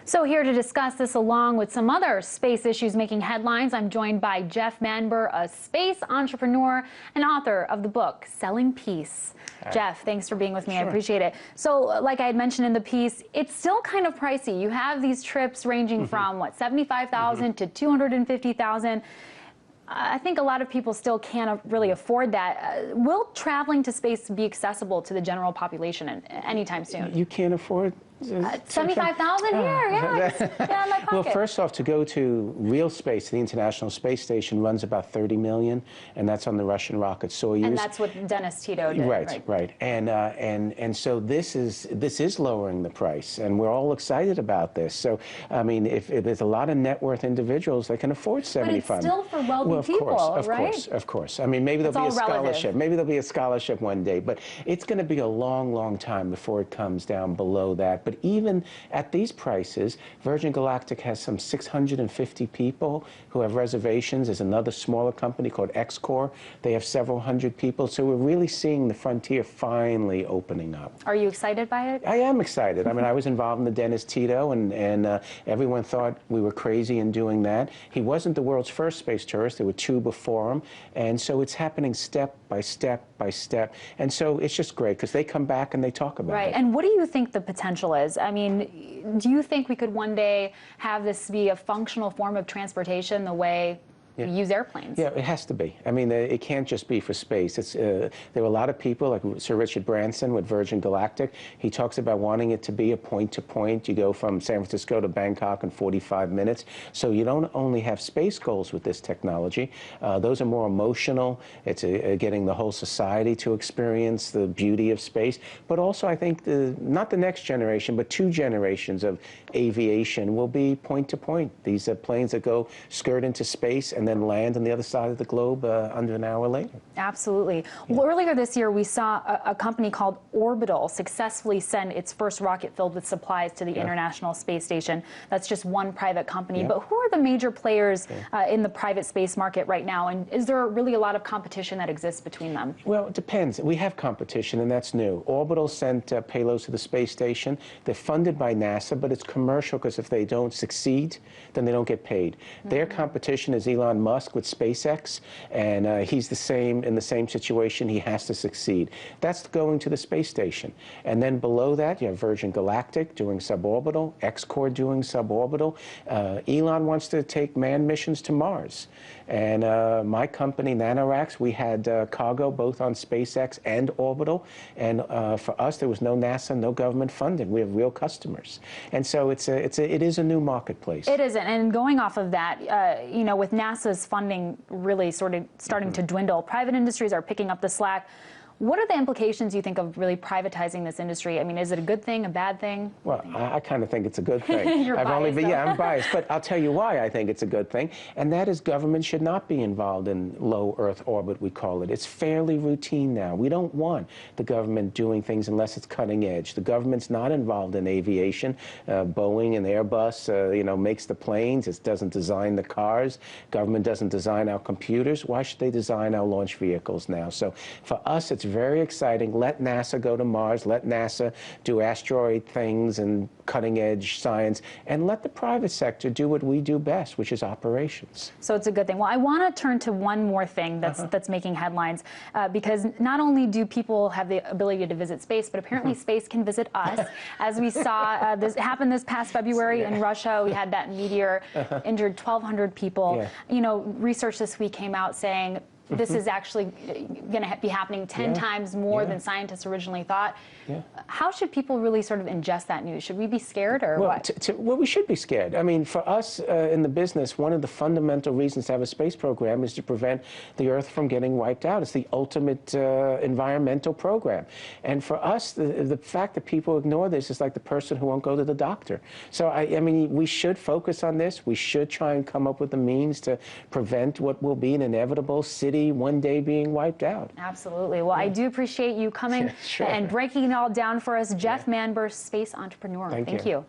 So here to discuss this along with some other space issues making headlines, I'm joined by Jeff Manber, a space entrepreneur and author of the book, Selling Peace. Hi. Jeff, thanks for being with me. Sure. I appreciate it. So like I had mentioned in the piece, it's still kind of pricey. You have these trips ranging from, what, $75,000 to $250,000. I think a lot of people still can't really afford that. Will traveling to space be accessible to the general population anytime soon? You can't afford $75,000 here, yeah, in my pocket. Well, first off, to go to real space, the International Space Station runs about $30 million, and that's on the Russian rocket Soyuz. And that's what Dennis Tito did. Right. And so this is lowering the price, and we're all excited about this. So I mean, if there's a lot of net worth individuals that can afford 75. But it's still for wealthy people, right? Of course. I mean, maybe there'll be a scholarship. Maybe there'll be a scholarship one day, but it's going to be a long, long time before it comes down below that. But even at these prices, Virgin Galactic has some 650 people who have reservations. There's another smaller company called Xcore. They have several hundred people. So we're really seeing the frontier finally opening up. Are you excited by it? I am excited. I mean, I was involved in the Dennis Tito, and everyone thought we were crazy in doing that. He wasn't the world's first space tourist. There were two before him. And so it's happening step by step by step. And so it's just great because they come back and they talk about it. Right. And what do you think the potential is? I mean, do you think we could one day have this be a functional form of transportation the way we use airplanes? Yeah, it has to be. I mean, it can't just be for space. There are a lot of people, like Sir Richard Branson with Virgin Galactic. He talks about wanting it to be a point-to-point. You go from San Francisco to Bangkok in 45 minutes. So you don't only have space goals with this technology. Those are more emotional. It's getting the whole society to experience the beauty of space. But also, I think, not the next generation, but two generations of aviation will be point-to-point. These are planes that go skirt into space and then land on the other side of the globe under an hour later. Absolutely. Well, earlier this year, we saw a company called Orbital successfully send its first rocket filled with supplies to the International Space Station. That's just one private company. But who are the major players in the private space market right now? And is there really a lot of competition that exists between them? Well, it depends. We have competition, and that's new. Orbital sent payloads to the space station. They're funded by NASA, but it's commercial because if they don't succeed, then they don't get paid. Their competition is Elon Musk with SpaceX, and he's in the same situation. He has to succeed. That's going to the space station. And then below that, you have Virgin Galactic doing suborbital, Xcore doing suborbital. Elon wants to take manned missions to Mars. And my company, NanoRacks, we had cargo both on SpaceX and Orbital. And for us, there was no NASA, no government funding. We have real customers. And so it is a new marketplace. It isn't. And going off of that, you know, with NASA's funding really sort of starting to dwindle, private industries are picking up the slack. What are the implications, you think, of really privatizing this industry? I mean, is it a good thing, a bad thing? Well, I kind of think it's a good thing. You're biased, I'm biased, but I'll tell you why I think it's a good thing, and that is government should not be involved in low Earth orbit, we call it. It's fairly routine now. We don't want the government doing things unless it's cutting edge. The government's not involved in aviation. Boeing and Airbus, you know, makes the planes. It doesn't design the cars. Government doesn't design our computers. Why should they design our launch vehicles now? So for us, it's very exciting. Let NASA go to Mars. Let NASA do asteroid things and cutting-edge science, and let the private sector do what we do best, which is operations. So it's a good thing. Well, I want to turn to one more thing that's making headlines, because not only do people have the ability to visit space, but apparently space can visit us. As we saw this happen this past February in Russia, we had that meteor, injured 1,200 people. You know, research this week came out saying this is actually going to be happening 10 times more than scientists originally thought. How should people really sort of ingest that news? Should we be scared or what? Well, we should be scared. I mean, for us in the business, one of the fundamental reasons to have a space program is to prevent the Earth from getting wiped out. It's the ultimate environmental program. And for us, the fact that people ignore this is like the person who won't go to the doctor. So, I mean, we should focus on this. We should try and come up with the means to prevent what will be an inevitable city one day being wiped out. Absolutely. Well, I do appreciate you coming and breaking it all down for us. Jeff Manber, space entrepreneur. Thank you.